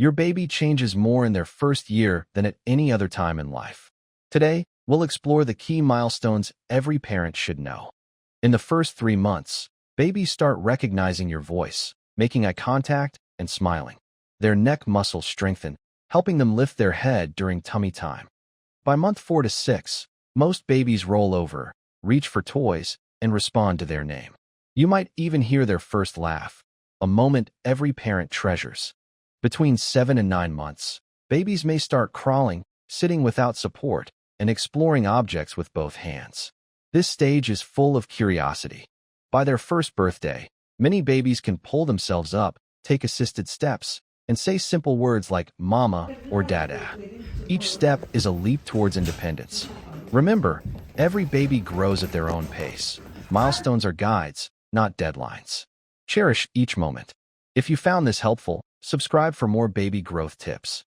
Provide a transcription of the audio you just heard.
Your baby changes more in their first year than at any other time in life. Today, we'll explore the key milestones every parent should know. In the first 3 months, babies start recognizing your voice, making eye contact, and smiling. Their neck muscles strengthen, helping them lift their head during tummy time. By month 4 to 6, most babies roll over, reach for toys, and respond to their name. You might even hear their first laugh, a moment every parent treasures. Between 7 and 9 months, babies may start crawling, sitting without support, and exploring objects with both hands. This stage is full of curiosity. By their first birthday, many babies can pull themselves up, take assisted steps, and say simple words like mama or dada. Each step is a leap towards independence. Remember, every baby grows at their own pace. Milestones are guides, not deadlines. Cherish each moment. If you found this helpful, subscribe for more baby growth tips.